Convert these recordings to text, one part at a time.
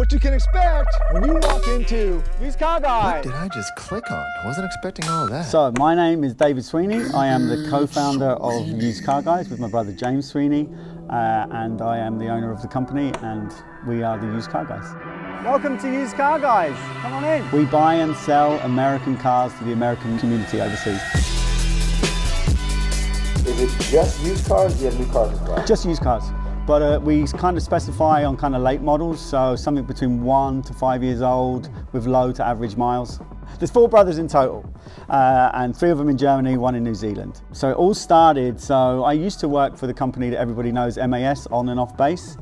what you can expect when you walk into Used Car Guy. What did I just click on? I wasn't expecting all of that. So my name is 𝗵𝗵𝘁𝘀𝗽. I am the co-founder of Used Car Guys with my brother James Sweeney, and I am the owner of the company, and we are the Used Car Guys. Welcome to Used Car Guys. Come on in. We buy and sell American cars to the American community overseas. Is it just used cars or do you have new cars as well? Just used cars. But we kind of specify on kind of late models, so something between 1 to 5 years old with low to average miles. There's 4 brothers in total, and 3 of them in Germany, 1 in New Zealand. So it all started, so I used to work for the company that everybody knows, MAS, on and off base.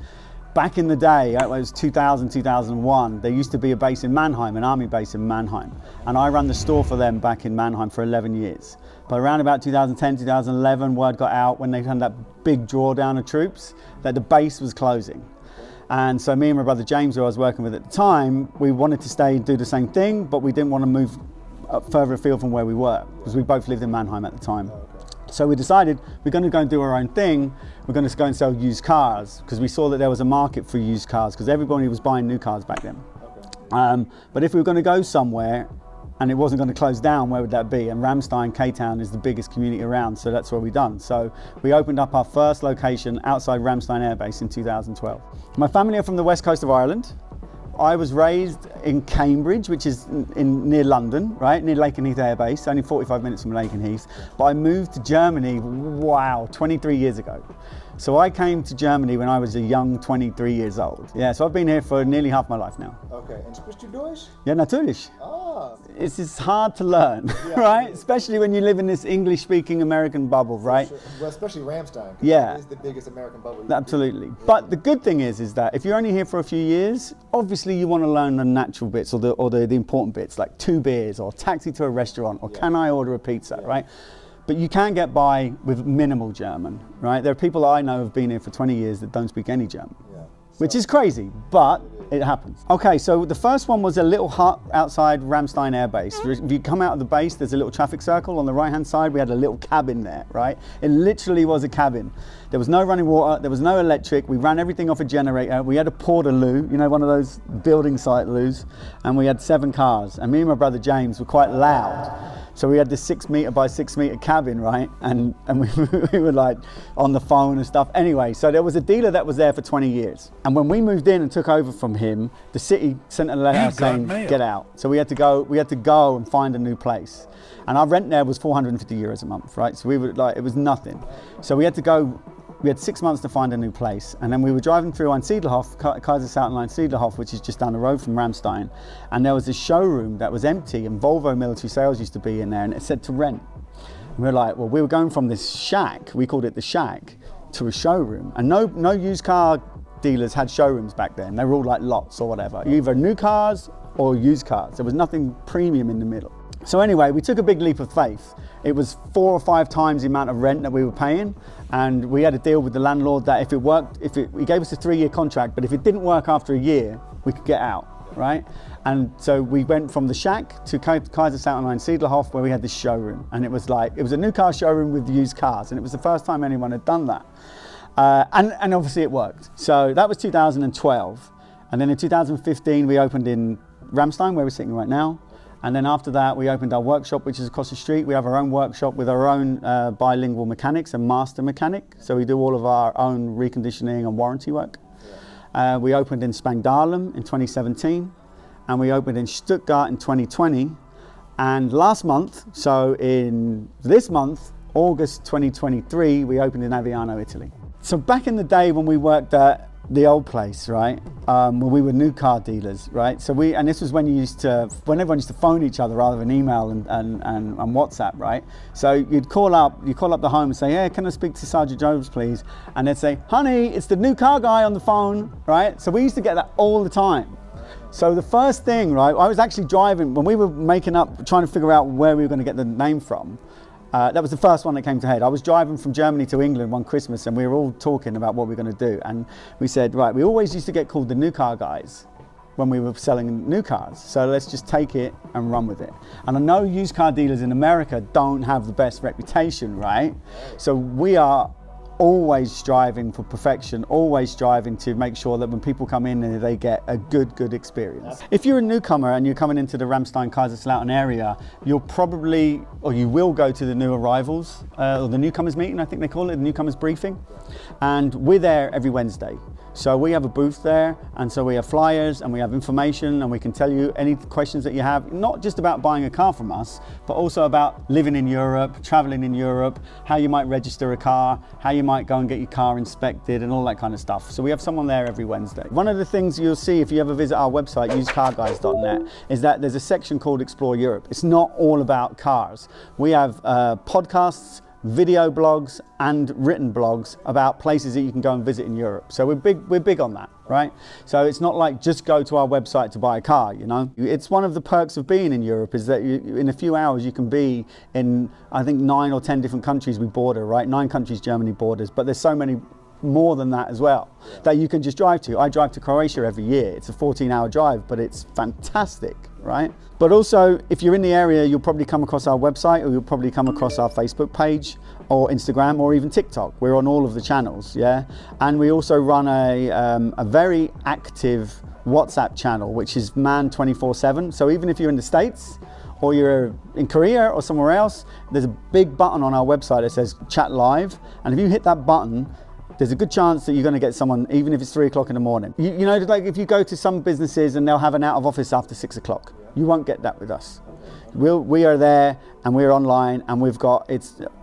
Back in the day, it was 2000, 2001, there used to be a base in Mannheim, an army base in Mannheim. And I ran the store for them back in Mannheim for 11 years. But around about 2010, 2011, word got out when they had that big drawdown of troops that the base was closing. And so me and my brother James, who I was working with at the time, we wanted to stay and do the same thing, but we didn't want to move further afield from where we were, because we both lived in Mannheim at the time. So we decided we're going to go and do our own thing. We're going to go and sell used cars, because we saw that there was a market for used cars, because everybody was buying new cars back then. But if we were going to go somewhere and it wasn't going to close down, where would that be? And ramstein, K-Town is the biggest community around, so that's what we done. So we opened up our first location outside Ramstein Air Base in 2012. My family are from the west coast of Ireland. I was raised in Cambridge, which is near London, right? Near Lakenheath Air Base, only 45 minutes from Lakenheath. But I moved to Germany, wow, 23 years ago. So I came to Germany when I was a young 23 years old. Yeah, so I've been here for nearly half my life now. Okay, and sprichst du Deutsch? Ja, natürlich. Ah. It's hard to learn, Yeah, right? Especially when you live in this English-speaking American bubble, right? Sure. Well, especially Ramstein. Yeah. It is the biggest American bubble. Absolutely. But the good thing is that if you're only here for a few years, obviously you want to learn the natural bits or the important bits, like 2 beers or taxi to a restaurant or can I order a pizza, right? But you can get by with minimal German, right? There are people I know who've been here for 20 years that don't speak any German, which is crazy, but it happens. Okay, so the first one was a little hut outside Ramstein Air Base. If you come out of the base, there's a little traffic circle. On the right-hand side, we had a little cabin there, right? It literally was a cabin. There was no running water, there was no electric. We ran everything off a generator. We had a portaloo, you know, one of those building site loos, and we had 7 cars. And me and my brother James were quite loud. So we had this 6 meter by 6 meter cabin, right? And we were like on the phone and stuff. Anyway, so there was a dealer that was there for 20 years. And when we moved in and took over from him, the city sent a letter saying, get out. So we had to go and find a new place. And our rent there was 450 euros a month, right? So we were like, it was nothing. So we had to go. We had 6 months to find a new place, and then we were driving through on 𝗟𝗵𝘁𝘁, kaiserslautern, 𝗟𝗵𝘁𝘁𝗲, which is just down the road from Ramstein, and there was a showroom that was empty, and Volvo military sales used to be in there, and it said to rent. And we were like, well, we were going from this shack, we called it the shack, to a showroom, and no used car dealers had showrooms back then. They were all like lots or whatever, either new cars or used cars. There was nothing premium in the middle. So anyway, we took a big leap of faith. It was 4 or 5 times the amount of rent that we were paying, and we had a deal with the landlord that if it worked, he gave us a 3-year contract, but if it didn't work after a year, we could get out, right? And so we went from the shack to kaiserslautern 𝗟𝗵𝘁𝘁, where we had this showroom, and it was a new car showroom with used cars, and it was the first time anyone had done that. And obviously it worked. So that was 2012, and then in 2015 we opened in Ramstein, where we're sitting right now. And then after that, we opened our workshop, which is across the street. We have our own workshop with our own bilingual mechanics, a master mechanic. So we do all of our own reconditioning and warranty work. We opened in Spangdahlem in 2017, and we opened in Stuttgart in 2020. And last month, so in this month, August 2023, we opened in Aviano, Italy. So back in the day when we worked at the old place, right? When we were new car dealers, right? So and this was when everyone used to phone each other rather than email and WhatsApp, right? So you'd call up the home and say, hey, can I speak to Sergeant Jones, please? And they'd say, honey, it's the new car guy on the phone, right? So we used to get that all the time. So the first thing, right? I was actually driving, when we were trying to figure out where we were going to get the name from. That was the first one that came to head. I was driving from Germany to England one Christmas, and we were all talking about what we were going to do. And we said, right, we always used to get called the new car guys when we were selling new cars. So let's just take it and run with it. And I know used car dealers in America don't have the best reputation, right? So we are always striving for perfection, always striving to make sure that when people come in, they get a good experience. If you're a newcomer and you're coming into the ramstein kaiserslautern area, you'll probably, or you will go to the new arrivals, or the newcomers meeting, I think they call it, the Newcomers Briefing. And we're there every Wednesday. So we have a booth there, and so we have flyers and we have information, and we can tell you any questions that you have, not just about buying a car from us, but also about living in Europe, traveling in Europe, how you might register a car, how you might go and get your car inspected and all that kind of stuff. So we have someone there every Wednesday. One of the things you'll see if you ever visit our website, usedcarguys.net, is that there's a section called Explore Europe. It's not all about cars. We have podcasts, video blogs and written blogs about places that you can go and visit in Europe. So we're big on that, right? So it's not like just go to our website to buy a car, you know? It's one of the perks of being in Europe is that in a few hours you can be in, I think 9 or 10 different countries we border, right? 9 countries Germany borders, but there's so many more than that as well, that you can just drive to. I drive to Croatia every year. It's a 14-hour drive, but it's fantastic, right? But also, if you're in the area, you'll probably come across our website, or you'll probably come across our Facebook page, or Instagram, or even TikTok. We're on all of the channels, yeah? And we also run a very active WhatsApp channel, which is manned 24/7. So even if you're in the States, or you're in Korea or somewhere else, there's a big button on our website that says chat live. And if you hit that button, there's a good chance that you're going to get someone, even if it's 3 o'clock in the morning. You know, like if you go to some businesses and they'll have an out of office after 6 o'clock, you won't get that with us. We are there and we're online, and we've got,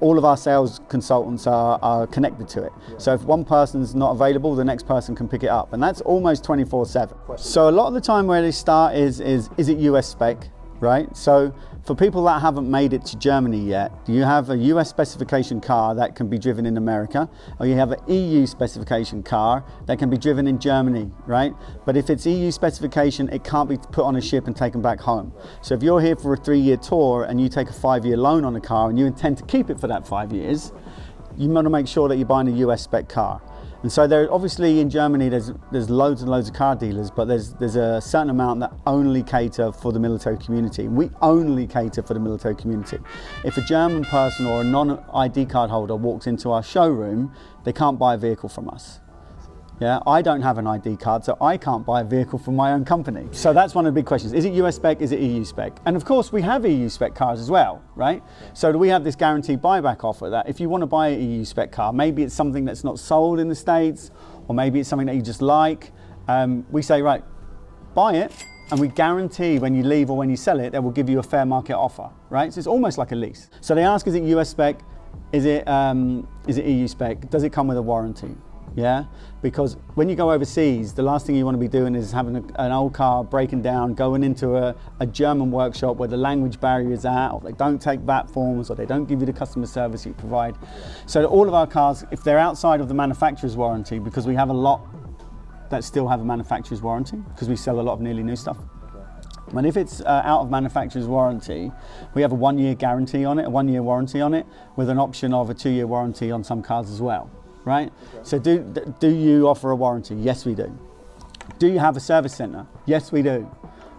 all of our sales consultants are connected to it. So if one person's not available, the next person can pick it up, and that's almost 24/7. So a lot of the time where they start is it US spec, right? So for people that haven't made it to Germany yet, you have a US specification car that can be driven in America, or you have an EU specification car that can be driven in Germany, right? But if it's EU specification, it can't be put on a ship and taken back home. So if you're here for a 3-year tour and you take a 5-year loan on a car and you intend to keep it for that 5 years, you want to make sure that you're buying a US spec car. And so there, obviously in Germany there's loads and loads of car dealers, but there's a certain amount that only cater for the military community. We only cater for the military community. If a German person or a non-ID card holder walks into our showroom, they can't buy a vehicle from us. Yeah, I don't have an ID card, so I can't buy a vehicle from my own company. So that's one of the big questions. Is it US spec, is it EU spec? And of course we have EU spec cars as well, right? So do we have this guaranteed buyback offer that if you want to buy an EU spec car, maybe it's something that's not sold in the States, or maybe it's something that you just like, we say, right, buy it, and we guarantee when you leave or when you sell it, they will give you a fair market offer, right? So it's almost like a lease. So they ask, is it US spec? Is it EU spec? Does it come with a warranty? Yeah, because when you go overseas, the last thing you want to be doing is having an old car breaking down, going into a German workshop where the language barrier is at, or they don't take VAT forms, or they don't give you the customer service you provide. So all of our cars, if they're outside of the manufacturer's warranty, because we have a lot that still have a manufacturer's warranty, because we sell a lot of nearly new stuff. And if it's out of manufacturer's warranty, we have a 1-year guarantee on it, a 1-year warranty on it, with an option of a 2-year warranty on some cars as well. Right? Okay. So do you offer a warranty? Yes, we do. Do you have a service centre? Yes, we do.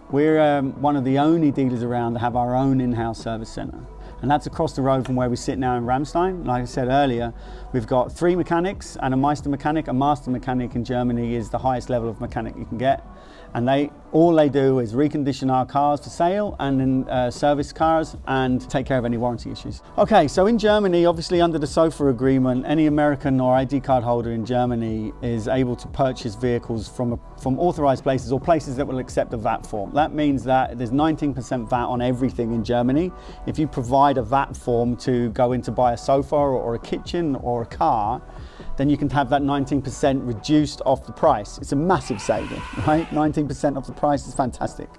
We're one of the only dealers around that have our own in-house service centre. And that's across the road from where we sit now in Ramstein. Like I said earlier, we've got 3 mechanics and a Meister mechanic. A master mechanic in Germany is the highest level of mechanic you can get. And all they do is recondition our cars for sale and then service cars and take care of any warranty issues. Okay, so in Germany, obviously under the SOFA agreement, any American or ID card holder in Germany is able to purchase vehicles from authorized places or places that will accept a VAT form. That means that there's 19% VAT on everything in Germany. If you provide a VAT form to go in to buy a sofa or a kitchen or a car, then you can have that 19% reduced off the price. It's a massive saving, right? 19% off the price is fantastic.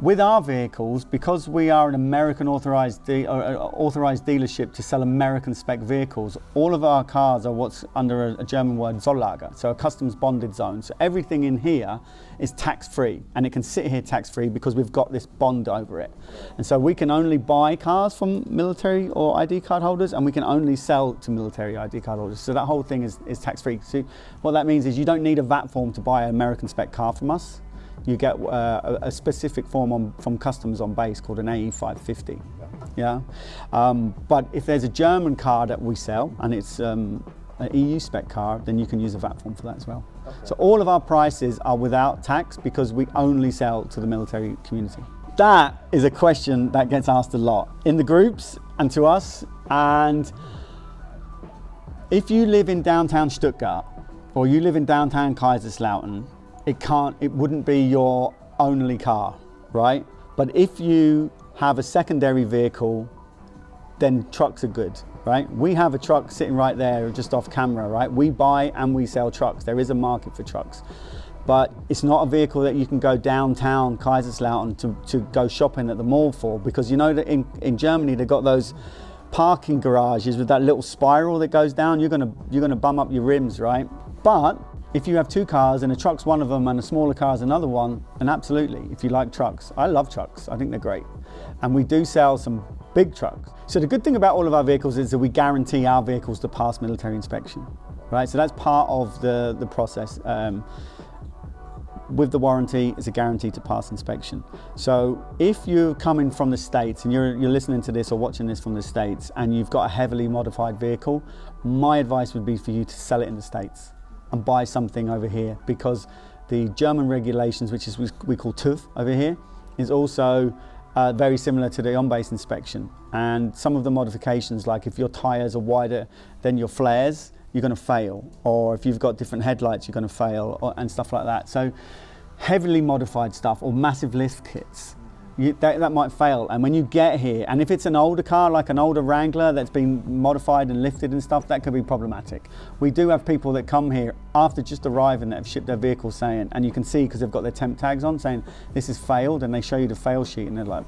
With our vehicles, because we are an American authorized dealership to sell American spec vehicles, all of our cars are what's under a German word, Zolllager, so a customs bonded zone. So everything in here is tax-free, and it can sit here tax-free because we've got this bond over it. And so we can only buy cars from military or ID card holders, and we can only sell to military ID card holders. So that whole thing is tax-free. So what that means is you don't need a VAT form to buy an American spec car from us. You get a specific form from customs on base called an 𝗟𝗵𝘁𝘀𝗵. Yeah. But if there's a German car that we sell and it's an EU spec car, then you can use a VAT form for that as well. Okay. So all of our prices are without tax because we only sell to the military community. That is a question that gets asked a lot in the groups and to us. And if you live in downtown Stuttgart or you live in downtown Kaiserslautern, it wouldn't be your only car, right? But if you have a secondary vehicle, then trucks are good, right? We have a truck sitting right there just off camera, right? We buy and we sell trucks. There is a market for trucks, but it's not a vehicle that you can go downtown Kaiserslautern to go shopping at the mall for, because you know that in Germany they've got those parking garages with that little spiral that goes down. You're gonna bum up your rims, right? But if you have two cars and a truck's one of them and a smaller car's another one, then absolutely, if you like trucks. I love trucks, I think they're great. And we do sell some big trucks. So the good thing about all of our vehicles is that we guarantee our vehicles to pass military inspection, right? So that's part of the process. With the warranty, it's a guarantee to pass inspection. So if you're coming from the States and you're listening to this or watching this from the States and you've got a heavily modified vehicle, my advice would be for you to sell it in the States and buy something over here, because the German regulations, which is we call TÜV over here, is also very similar to the on-base inspection. And some of the modifications, like if your tires are wider than your flares, you're going to fail. Or if you've got different headlights, you're going to fail, and stuff like that. So heavily modified stuff or massive lift kits, that might fail. And when you get here, and if it's an older car, like an older Wrangler that's been modified and lifted and stuff, that could be problematic. We do have people that come here after just arriving that have shipped their vehicle saying, and you can see because they've got their temp tags on, saying this has failed, and they show you the fail sheet and they're like,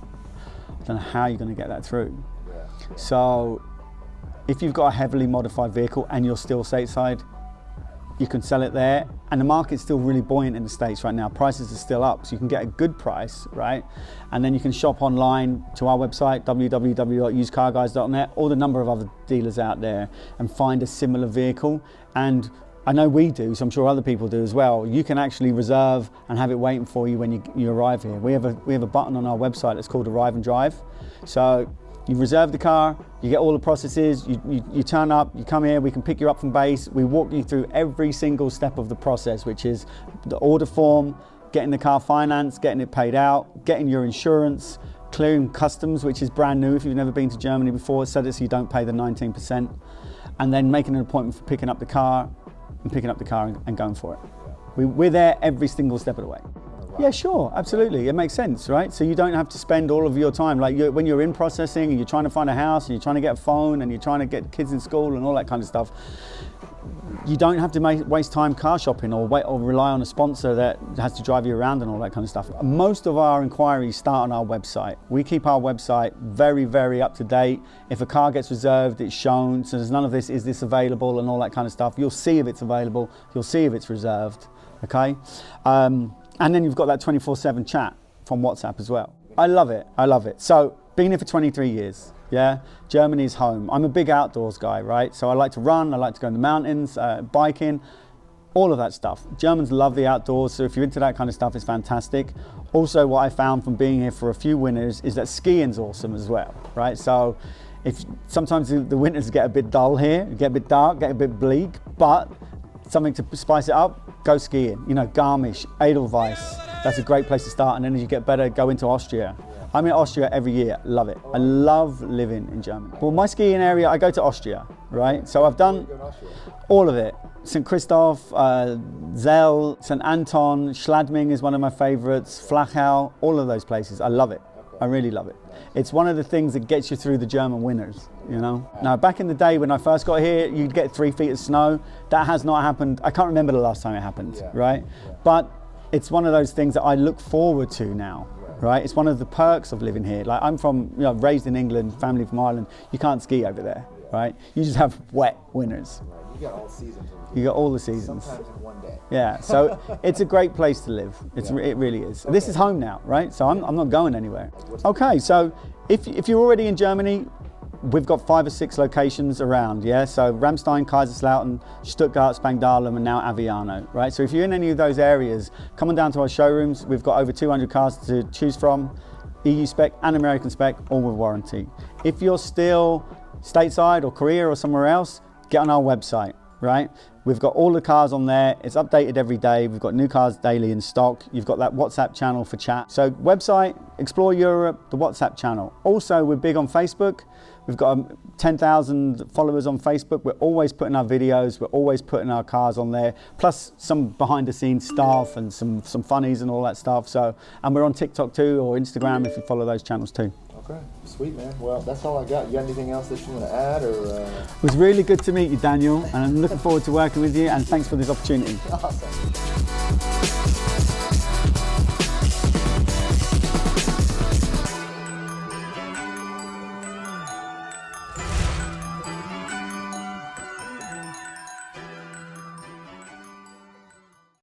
I don't know how you're going to get that through. Yeah. So if you've got a heavily modified vehicle and you're still stateside, you can sell it there, and the market's still really buoyant in the States right now. Prices are still up, so you can get a good price, right? And then you can shop online to our website, www.usedcarguys.net, or the number of other dealers out there, and find a similar vehicle. And I know we do, so I'm sure other people do as well. You can actually reserve and have it waiting for you when you arrive here. We have a button on our website that's called Arrive and Drive. So you reserve the car, you get all the processes, you turn up, you come here, we can pick you up from base. We walk you through every single step of the process, which is the order form, getting the car financed, getting it paid out, getting your insurance, clearing customs, which is brand new if you've never been to Germany before, so that you don't pay the 19%, and then making an appointment for picking up the car and going for it. We're there every single step of the way. Yeah, sure, absolutely. It makes sense, right? So you don't have to spend all of your time, like when you're in processing and you're trying to find a house and you're trying to get a phone and you're trying to get kids in school and all that kind of stuff. You don't have to waste time car shopping or rely on a sponsor that has to drive you around and all that kind of stuff. Most of our inquiries start on our website. We keep our website very, very up to date. If a car gets reserved, it's shown. So there's none of this, is this available and all that kind of stuff. You'll see if it's available. You'll see if it's reserved, okay? And then you've got that 24/7 chat from WhatsApp as well. I love it, I love it. So, been here for 23 years, yeah? Germany's home. I'm a big outdoors guy, right? So I like to run, I like to go in the mountains, biking, all of that stuff. Germans love the outdoors, so if you're into that kind of stuff, it's fantastic. Also, what I found from being here for a few winters is that skiing's awesome as well, right? So, sometimes the winters get a bit dull here, get a bit dark, get a bit bleak, but something to spice it up, go skiing. You know, 𝗵𝗵𝘁𝘀𝗔𝗽𝗍, 𝗪𝗵𝘁, that's a great place to start, and then as you get better, go into Austria. I'm in Austria every year, love it. I love living in Germany. Well, my skiing area, I go to Austria, right? So I've done all of it. St. Christoph, Zell, St. Anton, Schladming is one of my favorites, Flachau, all of those places. I love it. I really love it. It's one of the things that gets you through the German winters, you know? Now, back in the day when I first got here, you'd get 3 feet of snow. That has not happened. I can't remember the last time it happened, right? But it's one of those things that I look forward to now, right? It's one of the perks of living here. Like, I'm raised in England, family from Ireland. You can't ski over there, right? You just have wet winters. You got all seasons. You got all the seasons. Sometimes in one day. Yeah, so it's a great place to live. It really is. Okay. This is home now, right? So I'm not going anywhere. Okay, so if you're already in Germany, we've got 5 or 6 locations around, yeah? So Ramstein, Kaiserslautern, Stuttgart, Spangdahlem, and now Aviano, right? So if you're in any of those areas, come on down to our showrooms. We've got over 200 cars to choose from, EU spec and American spec, all with warranty. If you're still stateside or Korea or somewhere else, get on our website, right? We've got all the cars on there. It's updated every day. We've got new cars daily in stock. You've got that WhatsApp channel for chat. So website, Explore Europe, the WhatsApp channel. Also, we're big on Facebook. We've got 10,000 followers on Facebook. We're always putting our videos. We're always putting our cars on there. Plus some behind the scenes stuff and some funnies and all that stuff. So, and we're on TikTok too, or Instagram if you follow those channels too. Okay, sweet, man. Well, that's all I got. You got anything else that you want to add, or? It was really good to meet you, Daniel, and I'm looking forward to working with you, and thanks for this opportunity. Awesome.